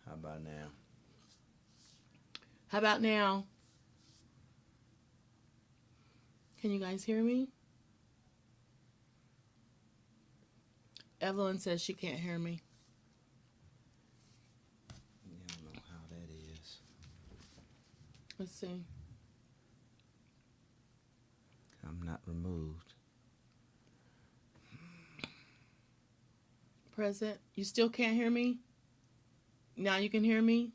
How about now? How about now? Can you guys hear me? Evelyn says she can't hear me. You don't know how that is. Let's see. I'm not removed. Present. You still can't hear me? Now you can hear me?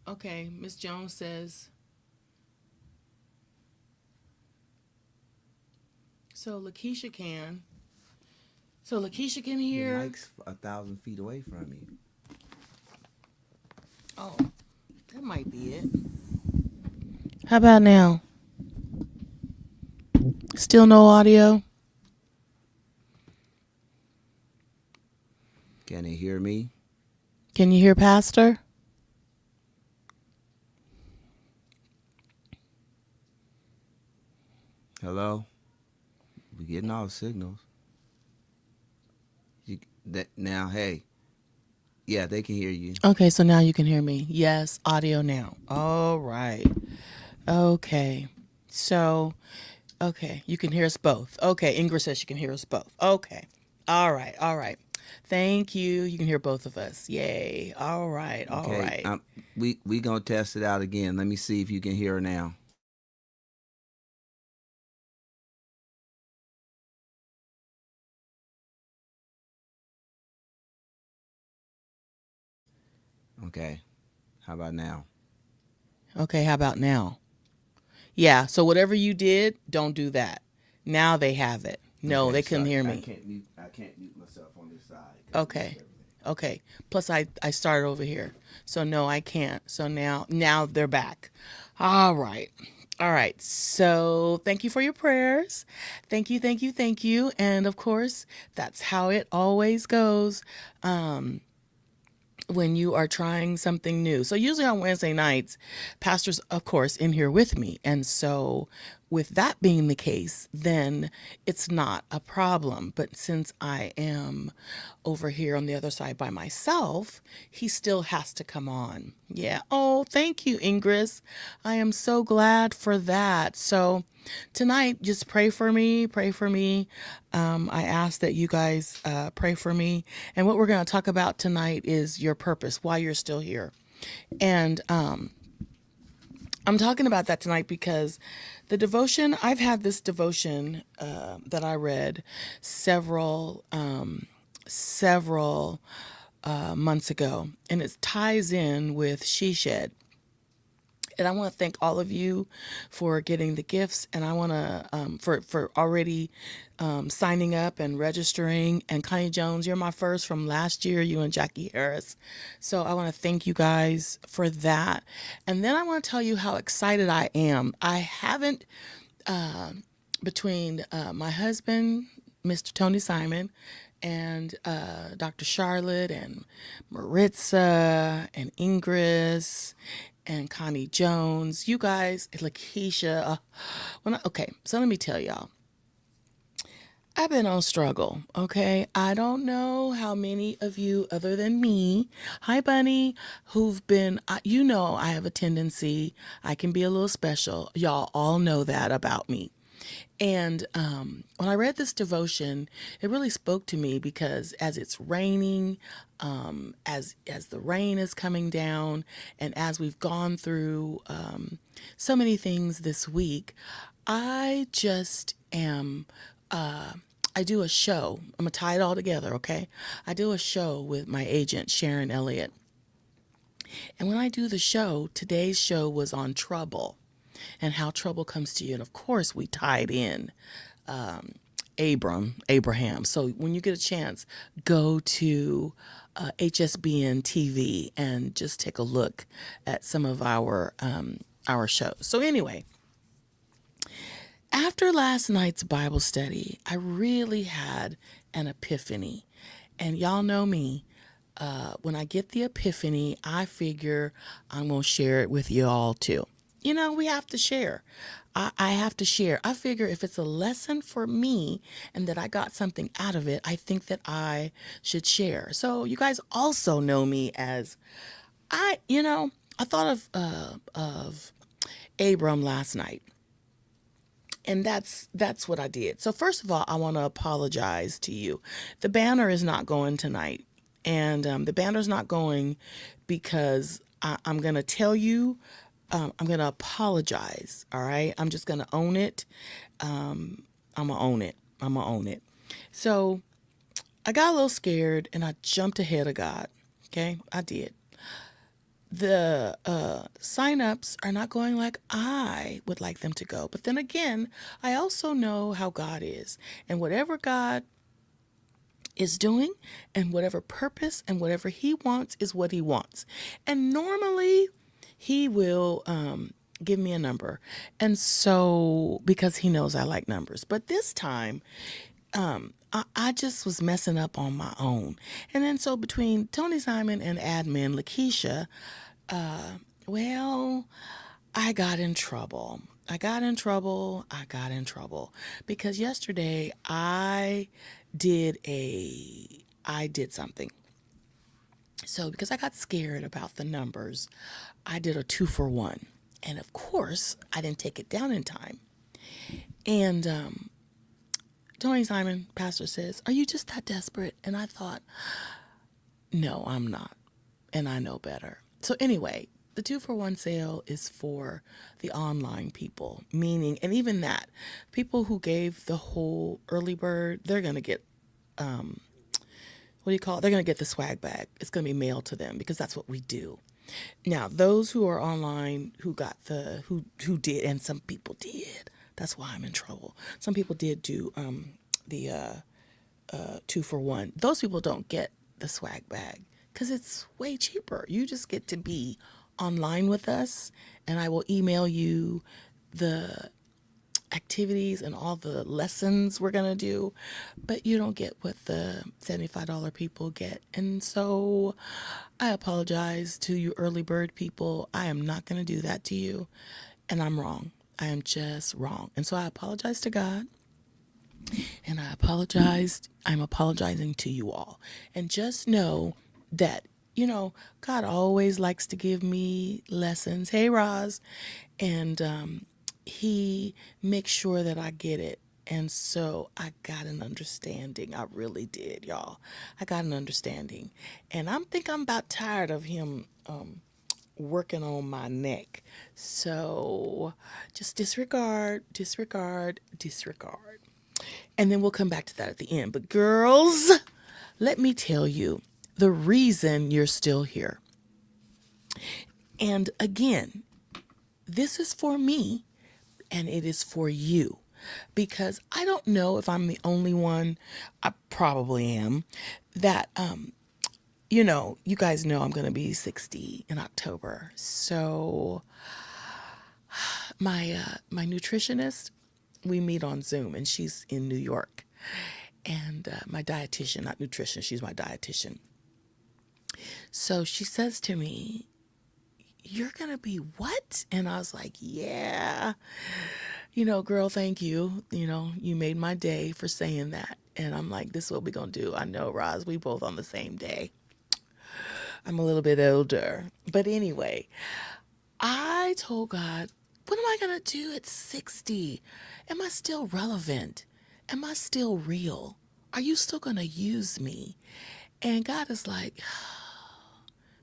Okay. Miss Jones says. So Lakeisha can. So Lakeisha can Your hear. mic's 1,000 feet away from you. Oh, that might be it. How about now? Still no audio? Can they hear me? Can you hear Pastor? Hello? We getting all signals. Now, hey. Yeah, they can hear you. Okay, so now you can hear me. Yes, audio now. All right. Okay. So, okay, you can hear us both. Okay, Ingrid says she can hear us both. Okay. All right. All right. Thank you. You can hear both of us. Yay. All right. All Okay. right. We gonna test it out again. Let me see if you can hear her now. Okay. How about now? Okay, how about now? Yeah, so whatever you did, don't do that. Now they have it. No, Okay. they couldn't Sorry, hear I me. can't mute. I can't mute myself on this side because it mutes Okay. everything. Okay. Plus I started over here. So no, I can't. So now they're back. All right. All right. So thank you for your prayers. Thank you, thank you, thank you. And of course, that's how it always goes. When you are trying something new. So usually on Wednesday nights, pastor's of course in here with me. And so with that being the case, then it's not a problem. But since I am over here on the other side by myself, he still has to come on. Yeah. Oh, thank you, Ingris. I am so glad for that. So tonight, just pray for me. Pray for me. I ask that you guys pray for me. And what we're going to talk about tonight is your purpose, why you're still here. And I'm talking about that tonight because the devotion, I've had this devotion that I read several months ago, and it ties in with She Shed. And I want to thank all of you for getting the gifts, and I want to for already signing up and registering. And Connie Jones, you're my first from last year. You and Jackie Harris. So I want to thank you guys for that. And then I want to tell you how excited I am. I haven't between my husband, Mr. Tony Simon, and Dr. Charlotte and Maritza and Ingris and Connie Jones. You guys, Lakeisha. Okay, so let me tell y'all. I've been on struggle, okay? I don't know how many of you, other than me, hi, Bunny, who've been, you know, I have a tendency, I can be a little special. Y'all all know that about me. And when I read this devotion, it really spoke to me because as it's raining, as the rain is coming down, and as we've gone through so many things this week, I just am. I do a show. I'm gonna tie it all together, okay? I do a show with my agent Sharon Elliott, and when I do the show, today's show was on trouble and how trouble comes to you. And of course, we tied in Abraham. So when you get a chance, go to HSBN TV and just take a look at some of our shows. So anyway, after last night's Bible study, I really had an epiphany. And y'all know me. When I get the epiphany, I figure I'm going to share it with you all too. we have to share. I have to share. I figure if it's a lesson for me and that I got something out of it, I think that I should share. So you guys also know me as I thought of Abram last night, and that's what I did. So first of all, I want to apologize to you. The banner is not going tonight, and the banner's not going because I'm gonna tell you. I'm gonna apologize. All right, I'm just gonna own it. I'm gonna own it. I'm gonna own it. So I got a little scared and I jumped ahead of God. Okay, I did. The sign-ups are not going like I would like them to go. But then again, I also know how God is. And whatever God is doing and whatever purpose and whatever he wants is what he wants. And normally he will give me a number. And so, because he knows I like numbers. But this time, I just was messing up on my own. And then so between Tony Simon and admin Lakeisha, well, I got in trouble. I got in trouble because yesterday I did something. So because I got scared about the numbers, I did a 2-for-1. And of course, I didn't take it down in time. And Tony Simon, pastor, says, "Are you just that desperate?" And I thought, no, I'm not. And I know better. So anyway, the 2-for-1 sale is for the online people, meaning, and even that, people who gave the whole early bird, they're going to get, what do you call it? They're going to get the swag bag. It's going to be mailed to them because that's what we do. Now, those who are online, who did, and some people did, that's why I'm in trouble. Some people did do the 2-for-1. Those people don't get the swag bag because it's way cheaper. You just get to be online with us, and I will email you the activities and all the lessons we're going to do, but you don't get what the $75 people get. And so I apologize to you early bird people. I am not going to do that to you, and I'm wrong. I am just wrong. And so I apologize to God, and I'm apologizing to you all. And just know that, God always likes to give me lessons. Hey, Roz. And he makes sure that I get it. And so I got an understanding. I really did, y'all. I got an understanding. And I'm about tired of him working on my neck. So just disregard. And then we'll come back to that at the end. But girls, let me tell you the reason you're still here. And again, this is for me and it is for you, because I don't know if I'm the only one. I probably am. That, you guys know I'm going to be 60 in October. So my nutritionist, we meet on Zoom, and she's in New York. And my dietitian, not nutrition, she's my dietitian. So she says to me, "You're going to be what?" And I was like, "Yeah, girl, thank you. You made my day for saying that." And I'm like, "This is what we're going to do." I know, Roz, we both on the same day. I'm a little bit older. But anyway, I told God, what am I going to do at 60? Am I still relevant? Am I still real? Are you still going to use me? And God is like,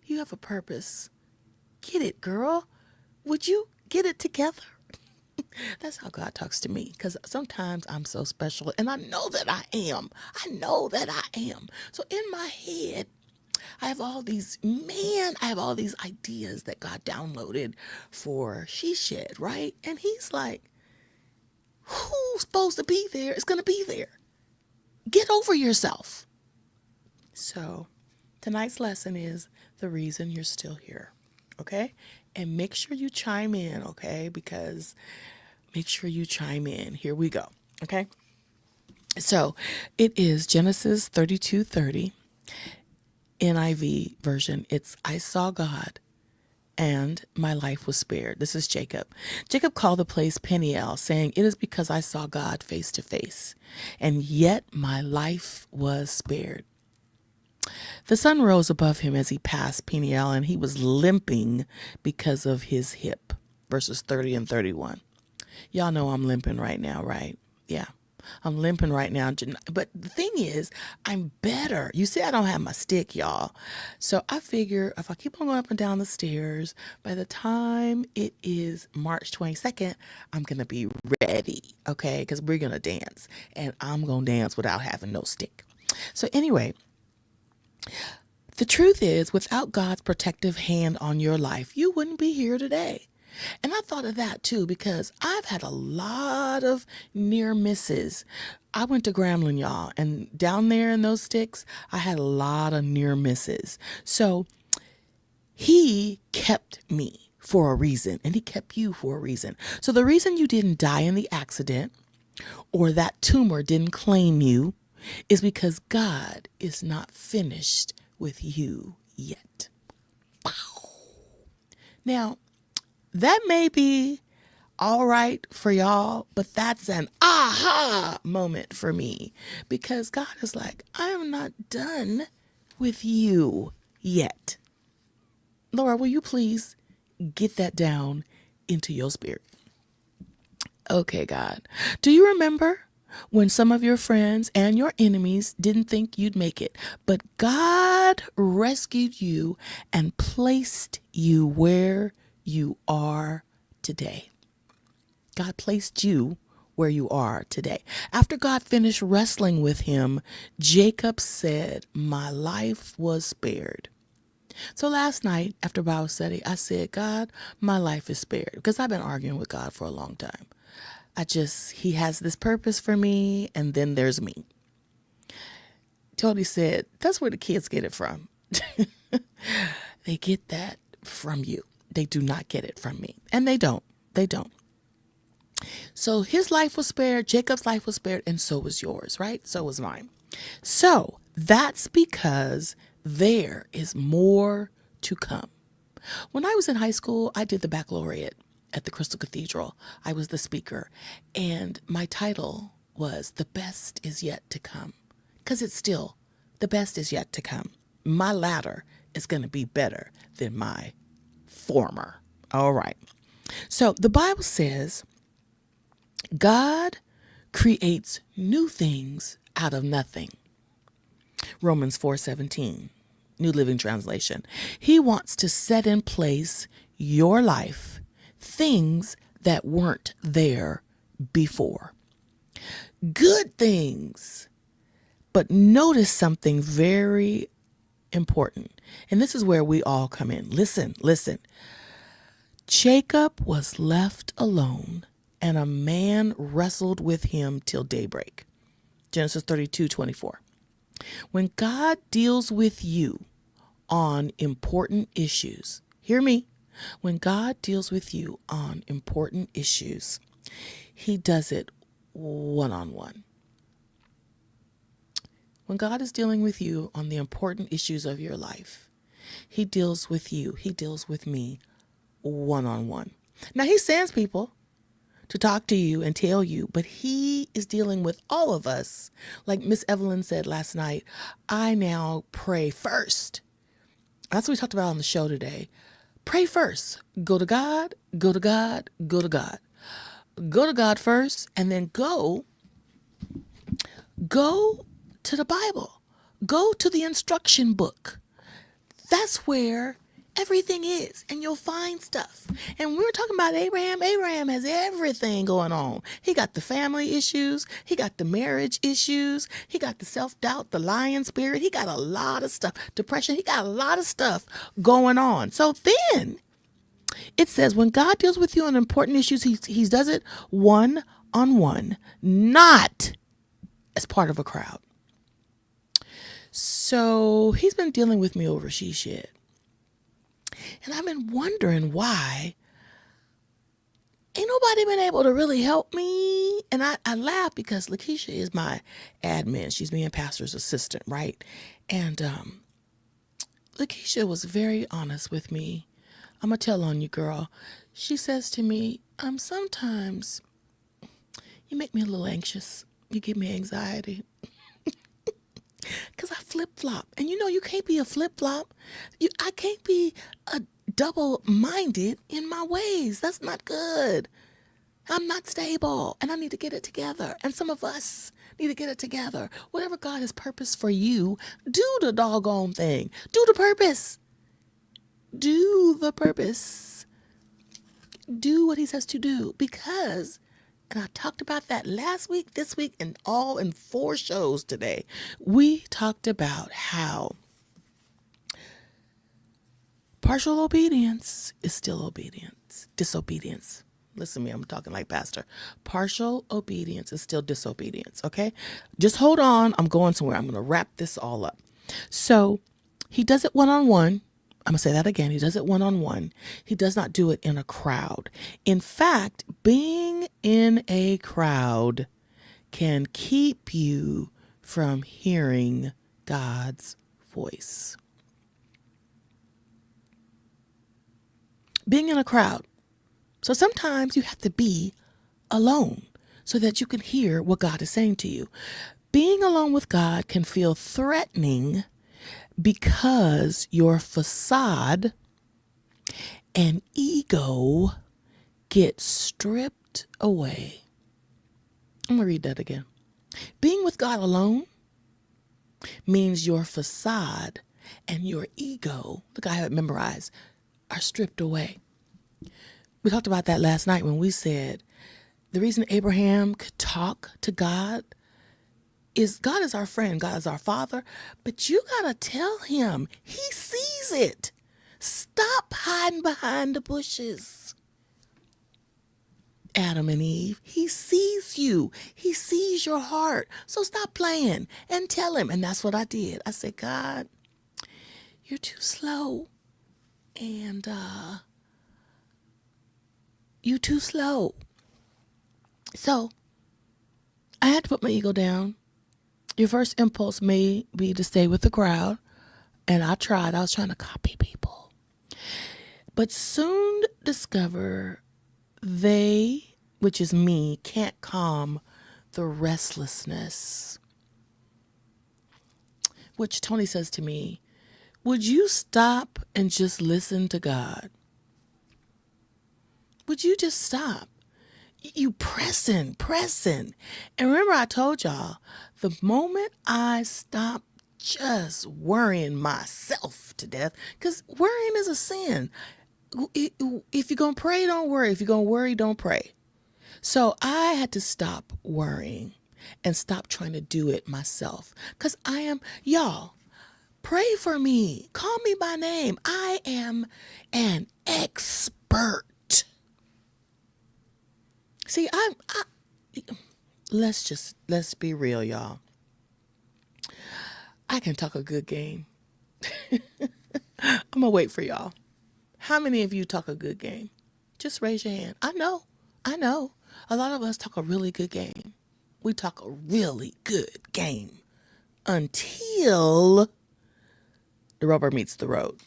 you have a purpose. Get it, girl. Would you get it together? That's how God talks to me, because sometimes I'm so special, and I know that I am. So in my head, I have all these ideas that God downloaded for She Shed, right? And he's like, who's supposed to be there is going to be there. Get over yourself. So tonight's lesson is the reason you're still here, okay? And make sure you chime in, okay? Because make sure you chime in. Here we go, okay? So it is Genesis 32:30, NIV version. It's, I saw God and my life was spared. This is Jacob. Jacob called the place Peniel, saying, "It is because I saw God face to face, and yet my life was spared." The sun rose above him as he passed Peniel, and he was limping because of his hip. Verses 30 and 31. Y'all know I'm limping right now, right? Yeah. I'm limping right now. But the thing is, I'm better. You see, I don't have my stick, y'all. So I figure if I keep on going up and down the stairs, by the time it is March 22nd, I'm going to be ready, okay? Because we're going to dance. And I'm going to dance without having no stick. So anyway, the truth is, without God's protective hand on your life, you wouldn't be here today. And I thought of that too, because I've had a lot of near misses. I went to Grambling, y'all, and down there in those sticks, I had a lot of near misses. So he kept me for a reason, and he kept you for a reason. So the reason you didn't die in the accident or that tumor didn't claim you is because God is not finished with you yet. Now, that may be all right for y'all, but that's an aha moment for me, because God is like, I am not done with you yet. Laura, will you please get that down into your spirit? Okay, God. Do you remember when some of your friends and your enemies didn't think you'd make it, but God rescued you and placed you where you are today? God placed you where you are today. After God finished wrestling with him, Jacob said, my life was spared. So last night after Bible study, I said, God, my life is spared, because I've been arguing with God for a long time. He has this purpose for me, and then there's me. Tony said, that's where the kids get it from. They get that from you. They do not get it from me. And they don't. They don't. So his life was spared, Jacob's life was spared, and so was yours, right? So was mine. So that's because there is more to come. When I was in high school, I did the baccalaureate at the Crystal Cathedral. I was the speaker, and my title was "The Best Is Yet to Come," because it's still the best is yet to come. My latter is going to be better than my former. All right. So the Bible says God creates new things out of nothing. Romans 4:17, New Living Translation. He wants to set in place your life things that weren't there before. Good things. But notice something very important. And this is where we all come in. Listen. Jacob was left alone, and a man wrestled with him till daybreak. Genesis 32:24. When God deals with you on important issues, hear me. When God deals with you on important issues, he does it one-on-one. When God is dealing with you on the important issues of your life, he deals with you, he deals with me one-on-one. Now, he sends people to talk to you and tell you, but he is dealing with all of us. Like Miss Evelyn said last night, I now pray first. That's what we talked about on the show today. Pray first. Go to God, go to God, go to God. Go to God first, and then go to the Bible. Go to the instruction book. That's where everything is, and you'll find stuff. And we were talking about Abraham. Abraham has everything going on. He got the family issues. He got the marriage issues. He got the self-doubt, the lion spirit. He got a lot of stuff. Depression. He got a lot of stuff going on. So then it says when God deals with you on important issues, he does it one-on-one, not as part of a crowd. So he's been dealing with me over she shed. And I've been wondering why ain't nobody been able to really help me. And I laugh because Lakeisha is my admin. She's me and pastor's assistant, right? And Lakeisha was very honest with me I'm going to tell on you, girl. She says to me, sometimes you make me a little anxious. You give me anxiety. Because I flip-flop. And you can't be a flip-flop. I can't be a double-minded in my ways. That's not good. I'm not stable, and I need to get it together. And some of us need to get it together. Whatever God has purposed for you, do the doggone thing. Do the purpose. Do the purpose. Do what he says to do. Because, and I talked about that last week, this week, and all in 4 shows today, we talked about how partial obedience is still obedience. Disobedience. Listen to me, I'm talking like pastor. Partial obedience is still disobedience, okay? Just hold on. I'm going somewhere. I'm going to wrap this all up. So he does it one-on-one. I'm going to say that again. He does it one-on-one. He does not do it in a crowd. In fact, being in a crowd can keep you from hearing God's voice. Being in a crowd. So sometimes you have to be alone so that you can hear what God is saying to you. Being alone with God can feel threatening because your facade and ego get stripped away. I'm going to read that again. Being with God alone means your facade and your ego, look, I have it memorized, are stripped away. We talked about that last night when we said the reason Abraham could talk to God is God is our friend, God is our father, but you got to tell him. He sees it. Stop hiding behind the bushes. Adam and Eve, he sees you. He sees your heart. So stop playing and tell him. And that's what I did. I said, God, you're too slow. And you too slow. So I had to put my ego down. Your first impulse may be to stay with the crowd. And I tried. I was trying to copy people. But soon discover they, which is me, can't calm the restlessness. Which Tony says to me, would you stop and just listen to God? Would you just stop? You pressing. And remember I told y'all, the moment I stop just worrying myself to death, because worrying is a sin. If you're going to pray, don't worry. If you're going to worry, don't pray. So I had to stop worrying and stop trying to do it myself. Because y'all, pray for me. Call me by name. I am an expert. See, let's be real, y'all. I can talk a good game. I'm going to wait for y'all. How many of you talk a good game? Just raise your hand. I know. A lot of us talk a really good game. We talk a really good game until the rubber meets the road.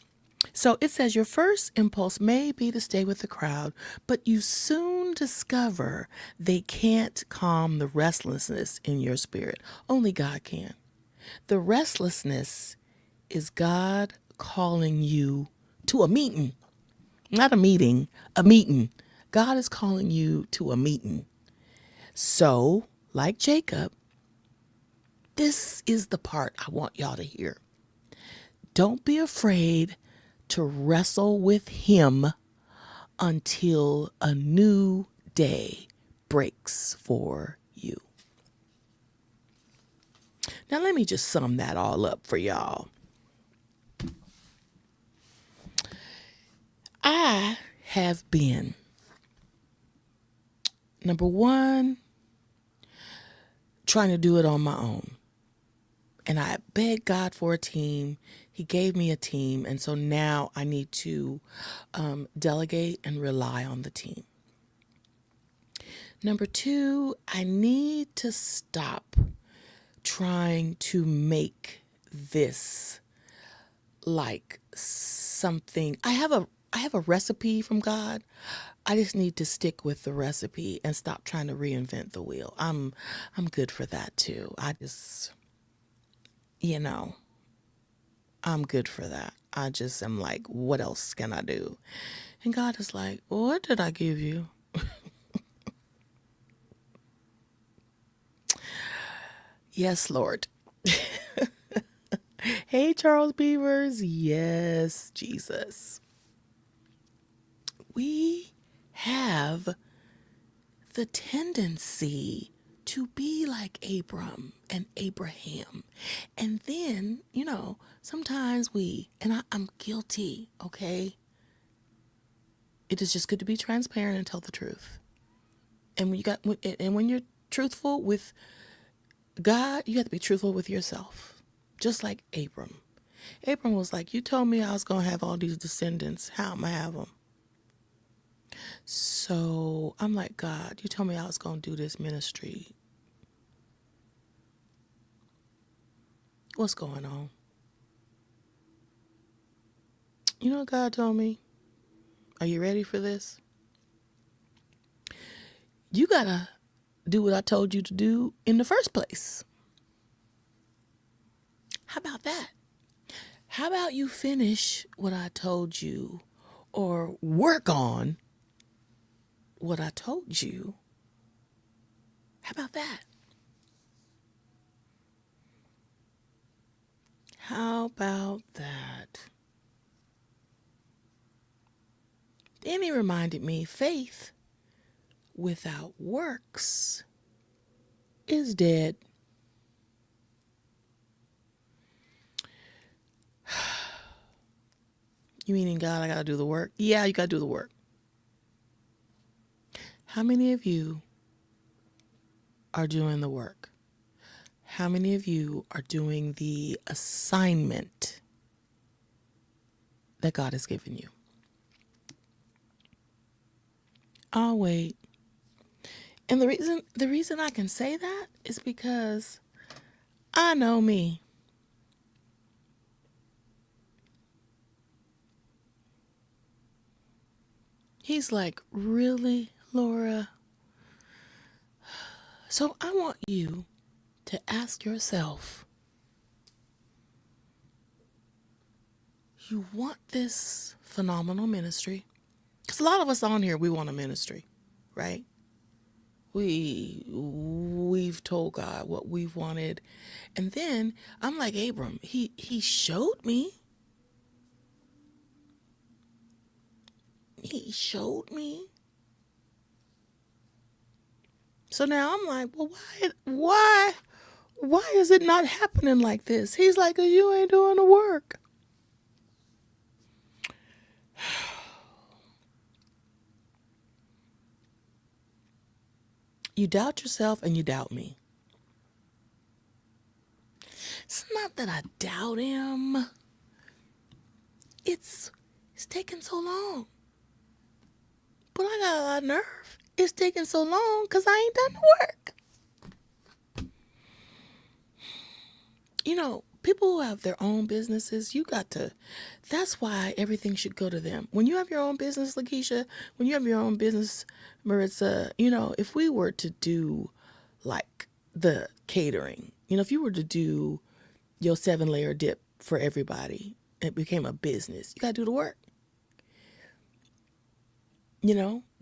So it says your first impulse may be to stay with the crowd, but you soon discover they can't calm the restlessness in your spirit. Only God can. The restlessness is God calling you to a meeting. Not a meeting, a meeting. God is calling you to a meeting. So, like Jacob, this is the part I want y'all to hear. Don't be afraid to wrestle with him until a new day breaks for you. Now, let me just sum that all up for y'all. I have been, number one, trying to do it on my own. And I begged God for a team. He gave me a team. And so now I need to delegate and rely on the team. Number two, I need to stop trying to make this like something. I I have a recipe from God. I just need to stick with the recipe and stop trying to reinvent the wheel. I'm good for that too. I just, you know, I'm good for that. I just am like, what else can I do? And God is like, what did I give you? Yes, Lord. Hey, Charles Beavers. Yes, Jesus. We have the tendency to be like Abram and Abraham. And then, sometimes I'm guilty, okay? It is just good to be transparent and tell the truth. And when you're truthful with God, you have to be truthful with yourself. Just like Abram. Abram was like, you told me I was going to have all these descendants. How am I have them? So I'm like, God, you told me I was going to do this ministry. What's going on? You know what God told me? Are you ready for this? You got to do what I told you to do in the first place. How about that? How about you finish what I told you or work on what I told you? How about that? How about that? Then he reminded me, faith without works is dead. You meaning, God, I got to do the work? Yeah, you got to do the work. How many of you are doing the work? How many of you are doing the assignment that God has given you? I'll wait. And the reason I can say that is because I know me. He's like, really, Laura? So I want you to ask yourself, you want this phenomenal ministry? Because a lot of us on here, we want a ministry, right? We've told God what we've wanted. And then I'm like Abram, he showed me. He showed me. So now I'm like, well, why is it not happening like this? He's like, 'cause you ain't doing the work. You doubt yourself and you doubt me. It's not that I doubt him. It's taking so long. But I got a lot of nerve. It's taking so long because I ain't done the work. People who have their own businesses, that's why everything should go to them. When you have your own business, Lakeisha, when you have your own business, Maritza, if we were to do like the catering, if you were to do your 7-layer dip for everybody, it became a business. You got to do the work.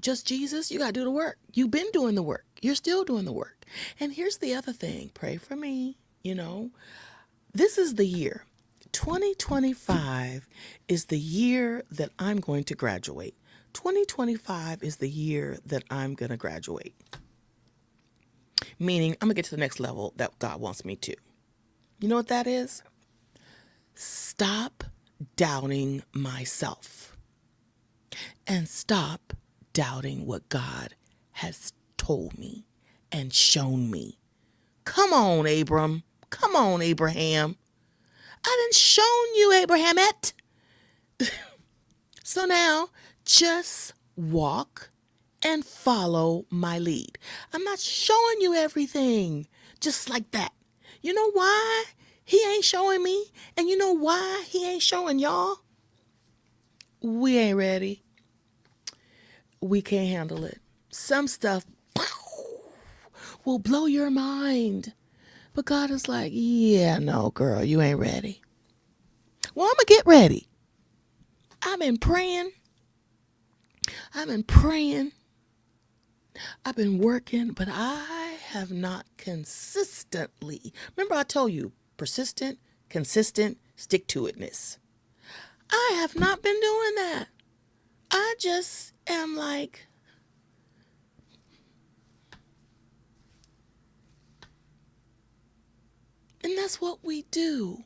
Just Jesus, you got to do the work. You've been doing the work. You're still doing the work. And here's the other thing. Pray for me. This is the year. 2025 is the year that I'm going to graduate. 2025 is the year that I'm going to graduate. Meaning I'm going to get to the next level that God wants me to. You know what that is? Stop doubting myself. And stop doubting what God has told me and shown me. Come on, Abram. Come on, Abraham. I done shown you, Abrahamette. So now, just walk and follow my lead. I'm not showing you everything just like that. You know why he ain't showing me? And you know why he ain't showing y'all? we ain't ready. We can't handle it. Some stuff will blow your mind. But God is like, yeah, no, girl, you ain't ready. Well, I'm going to get ready. I've been praying. I've been praying. I've been working, but I have not consistently. Remember I told you, persistent, consistent, stick to itness. I have not been doing that. I just am like, and that's what we do.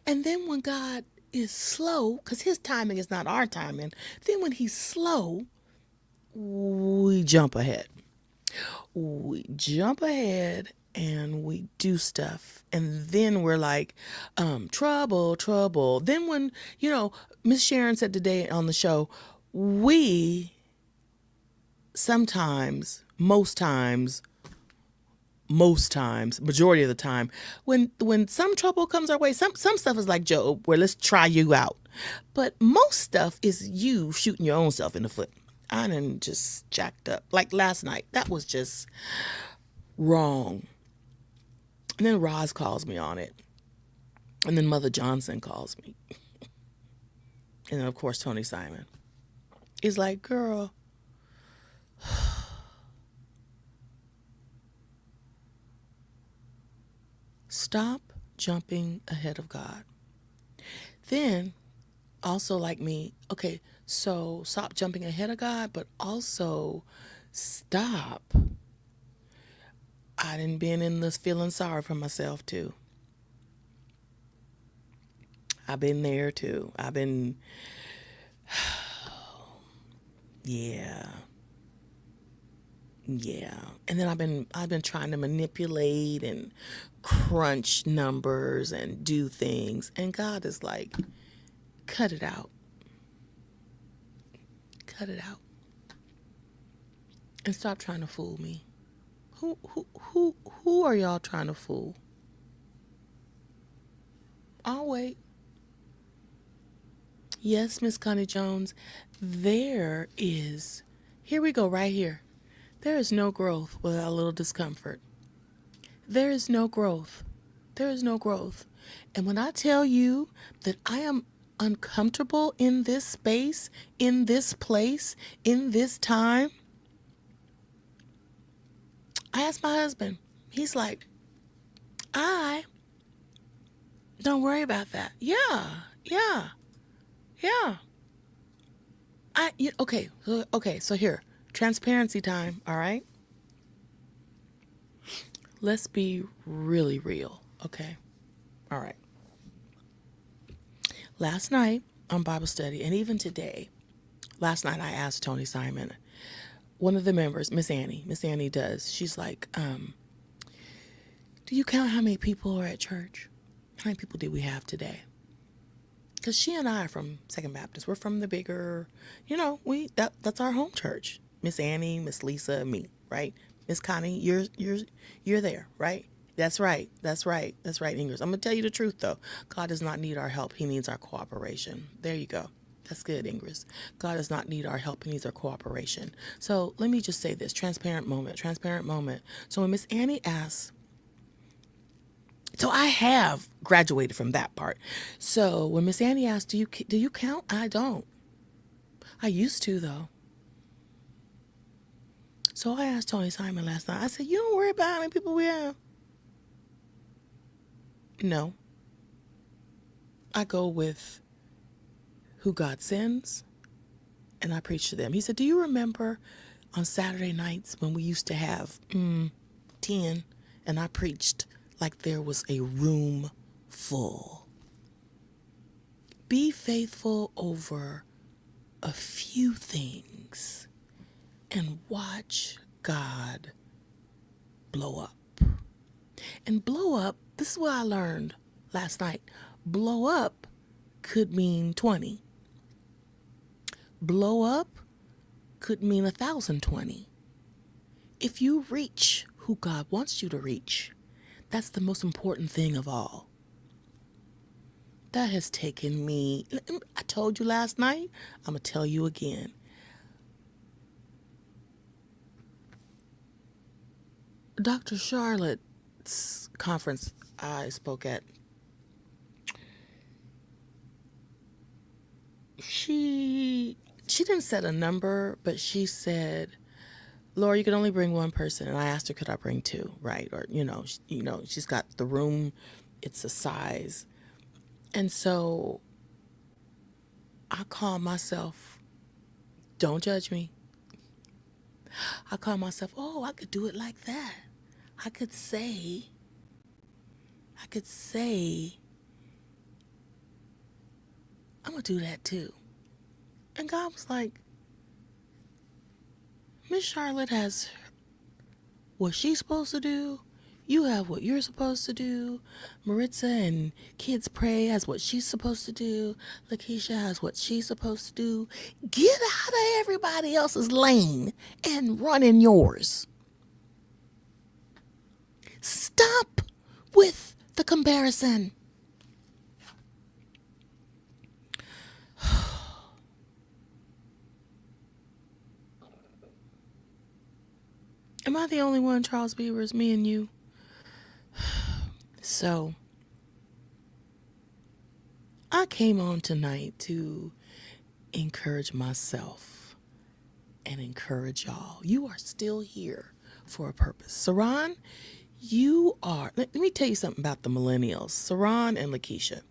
And then when God is slow, because his timing is not our timing, then when he's slow, we jump ahead. We jump ahead and we do stuff. And then we're like, trouble, trouble. Then when, Miss Sharon said today on the show, we sometimes, most times, majority of the time, when some trouble comes our way, some stuff is like Job, where let's try you out. But most stuff is you shooting your own self in the foot. I done just jacked up. Like last night, that was just wrong. And then Roz calls me on it. And then Mother Johnson calls me. And then, of course, Tony Simon. He's like, girl, stop jumping ahead of God. Then, also like me, okay, so stop jumping ahead of God, but also stop. I done been in this feeling sorry for myself too. I've been there too. Yeah. And then I've been trying to manipulate and crunch numbers and do things. And God is like, cut it out. Cut it out. And stop trying to fool me. Who are y'all trying to fool? I'll wait. Yes, Miss Connie Jones, here we go right here. There is no growth without a little discomfort. There is no growth. There is no growth. And when I tell you that I am uncomfortable in this space, in this place, in this time, I asked my husband. He's like, don't worry about that. Yeah. Okay, so here, transparency time, all right? Let's be really real, okay? All right. Last night on Bible study, and even today, last night I asked Tony Simon, one of the members, Miss Annie does, she's like, do you count how many people are at church? How many people did we have today? Because she and I are from Second Baptist. We're from the bigger, that's our home church. Miss Annie, Miss Lisa, me, right? Miss Connie, you're there, right? That's right, Ingrid. I'm gonna tell you the truth though. God does not need our help. He needs our cooperation. There you go. That's good, Ingrid. God does not need our help. He needs our cooperation. So let me just say this: transparent moment. So when Miss Annie asks. So I have graduated from that part. So when Miss Annie asked, do you count? I don't. I used to, though. So I asked Tony Simon last night. I said, you don't worry about how many people we have. No. I go with who God sends, and I preach to them. He said, do you remember on Saturday nights when we used to have 10, and I preached like there was a room full? Be faithful over a few things and watch God blow up. And blow up, this is what I learned last night. Blow up could mean 20. Blow up could mean 1,020. If you reach who God wants you to reach, that's the most important thing of all. that has taken me, I told you last night, I'm going to tell you again. Dr. Charlotte's conference I spoke at, she didn't set a number, but she said, Laura, you can only bring one person. And I asked her, could I bring two? Right. Or, she's got the room. It's a size. And so I call myself, don't judge me. I call myself, oh, I could do it like that. I could say, I'm going to do that too. And God was like, Miss Charlotte has what she's supposed to do. You have what you're supposed to do. Maritza and Kids Pray has what she's supposed to do. Lakeisha has what she's supposed to do. Get out of everybody else's lane and run in yours. Stop with the comparison. Am I the only one, Charles Beavers? Me and you? So, I came on tonight to encourage myself and encourage y'all. You are still here for a purpose. Saran, you are, let me tell you something about the millennials, Saran and Lakeisha.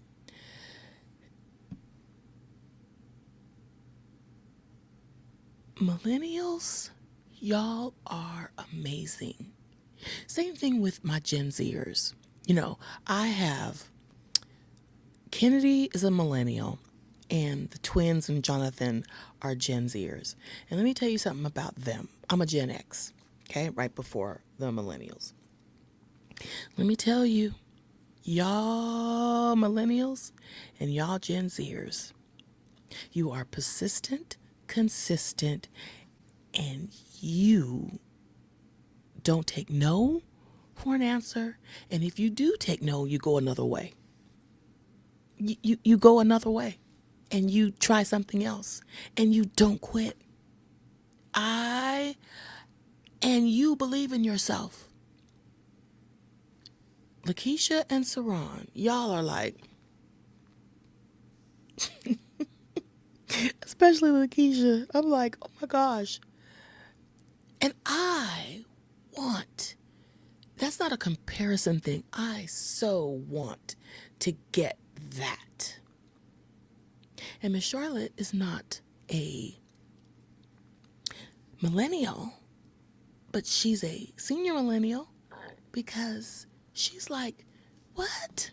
Millennials, y'all are amazing. Same thing with my Gen Zers. I have Kennedy is a millennial, and the twins and Jonathan are Gen Zers. And let me tell you something about them. I'm a Gen X, okay, right before the millennials. Let me tell you, y'all millennials and y'all Gen Zers, you are persistent, consistent, and you don't take no for an answer. And if you do take no, you go another way. You go another way and you try something else and you don't quit. And you believe in yourself. Lakeisha and Saran, y'all are like, especially Lakeisha, I'm like, oh my gosh. And that's not a comparison thing. I so want to get that. And Miss Charlotte is not a millennial, but she's a senior millennial because she's like, what?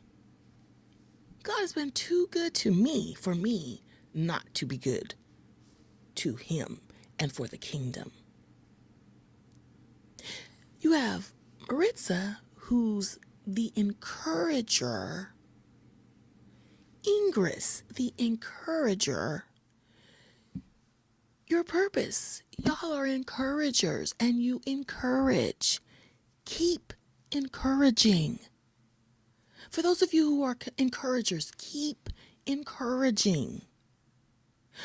God has been too good to me for me not to be good to him and for the kingdom. You have Maritza, who's the encourager. Ingris, the encourager. Your purpose. Y'all are encouragers and you encourage. Keep encouraging. For those of you who are encouragers, keep encouraging.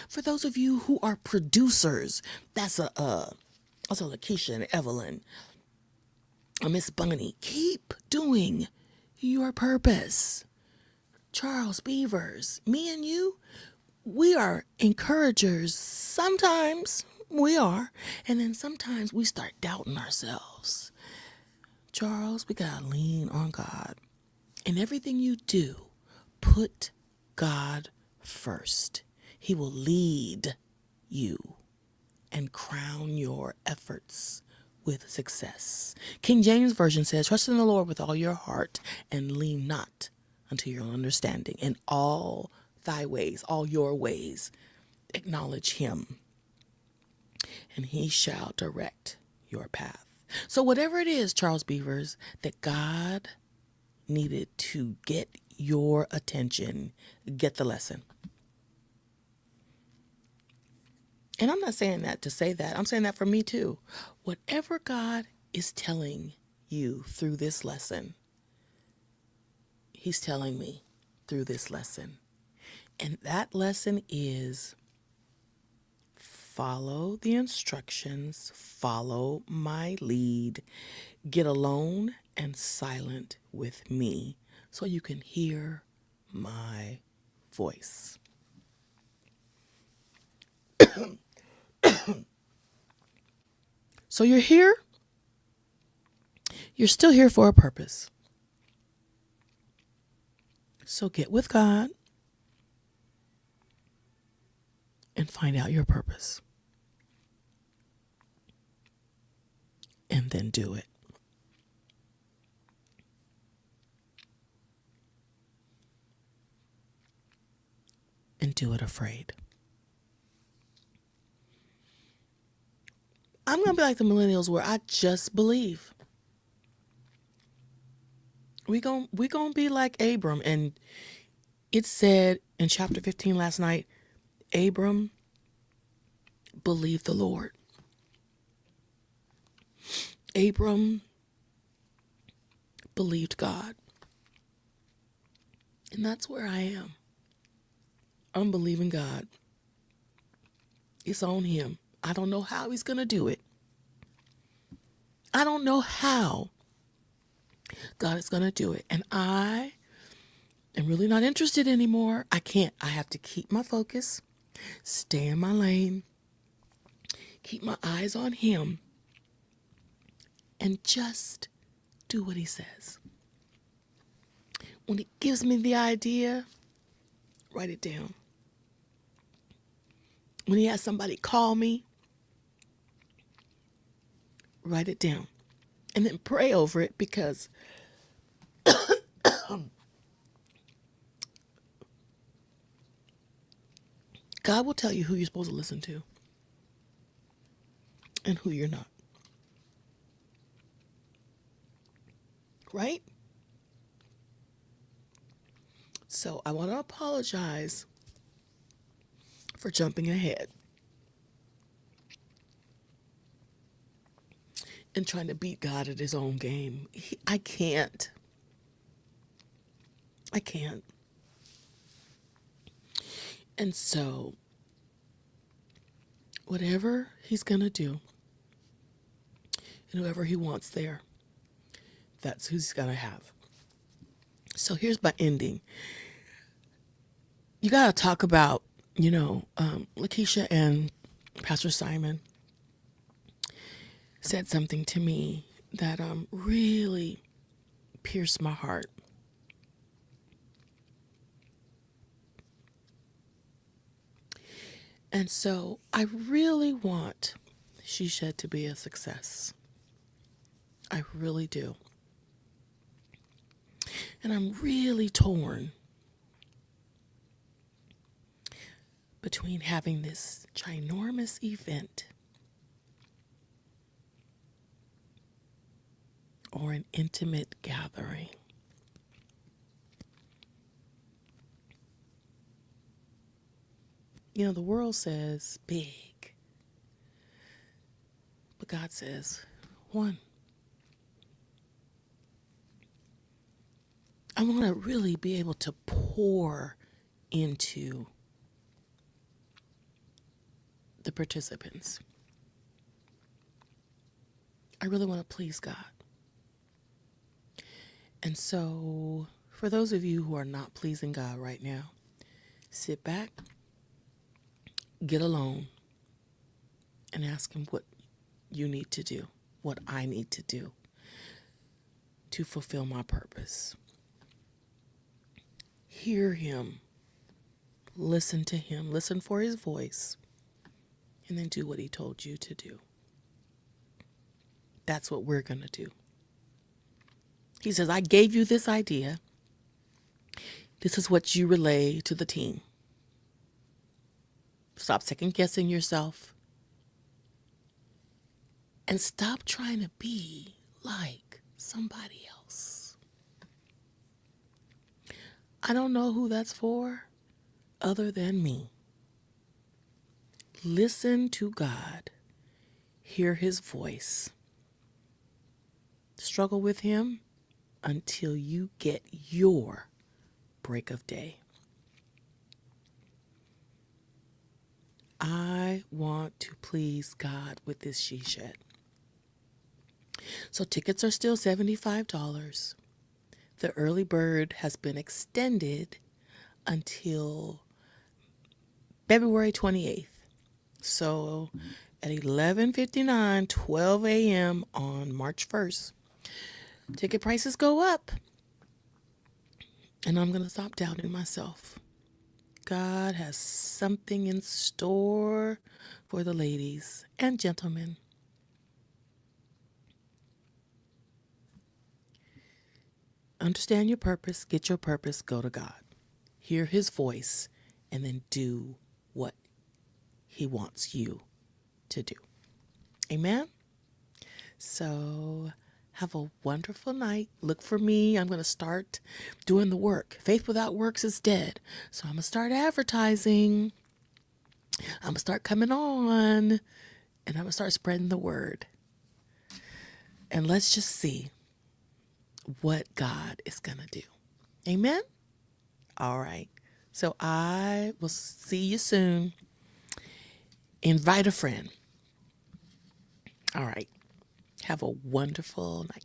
For those of you who are producers, that's a Lakeisha and Evelyn, a Miss Bunny, keep doing your purpose. Charles Beavers, me and you, we are encouragers. Sometimes we are, and then sometimes we start doubting ourselves. Charles, we gotta lean on God. In everything you do, put God first. He will lead you and crown your efforts with success. King James Version says, trust in the Lord with all your heart and lean not unto your understanding. In all thy ways, all your ways, acknowledge him, and he shall direct your path. So whatever it is, Charles Beavers, that God needed to get your attention, get the lesson. And I'm not saying that to say that. I'm saying that for me too. Whatever God is telling you through this lesson, he's telling me, through this lesson. And that lesson is follow the instructions, follow my lead, get alone and silent with me so you can hear my voice. So you're here. You're still here for a purpose. So get with God and find out your purpose. And then do it. And do it afraid. I'm going to be like the millennials where I just believe. We gon' be like Abram. And it said in chapter 15 last night, Abram believed the Lord. Abram believed God. And that's where I am. I'm believing God. It's on him. I don't know how he's going to do it. I don't know how God is going to do it. And I am really not interested anymore. I can't. I have to keep my focus, stay in my lane, keep my eyes on him, and just do what he says. When he gives me the idea, write it down. When he has somebody call me, write it down. And then pray over it, because God will tell you who you're supposed to listen to and who you're not. Right? So I want to apologize for jumping ahead and trying to beat God at his own game. I can't. And so, whatever he's going to do, and whoever he wants there, that's who he's going to have. So here's my ending. You got to talk about, Lakeisha and Pastor Simon said something to me that really pierced my heart. And so I really want She Shed to be a success. I really do. And I'm really torn between having this ginormous event or an intimate gathering. The world says big, but God says one. I want to really be able to pour into the participants. I really want to please God. And so, for those of you who are not pleasing God right now, sit back, get alone, and ask him what you need to do, what I need to do to fulfill my purpose. Hear him, listen to him, listen for his voice, and then do what he told you to do. That's what we're going to do. He says, I gave you this idea. This is what you relay to the team. Stop second guessing yourself. And stop trying to be like somebody else. I don't know who that's for other than me. Listen to God. Hear his voice. Struggle with him until you get your break of day. I want to please God with this she shed. So tickets are still $75. The early bird has been extended until February 28th. So at 11:59, 12 a.m. on March 1st, ticket prices go up. And I'm going to stop doubting myself. God has something in store for the ladies and gentlemen. Understand your purpose, get your purpose, go to God. Hear his voice, and then do what he wants you to do. Amen? So have a wonderful night. Look for me. I'm going to start doing the work. Faith without works is dead. So I'm going to start advertising. I'm going to start coming on, and I'm going to start spreading the word. And let's just see what God is going to do. Amen? All right. So I will see you soon. Invite a friend. All right. Have a wonderful night.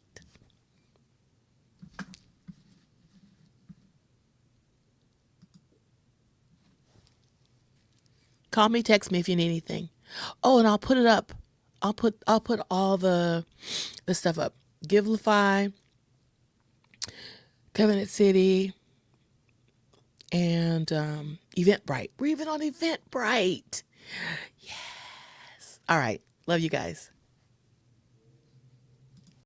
Call me, text me if you need anything. Oh, and I'll put it up. I'll put all the stuff up. Givelify, Covenant City, and Eventbrite. We're even on Eventbrite. Yes. All right. Love you guys.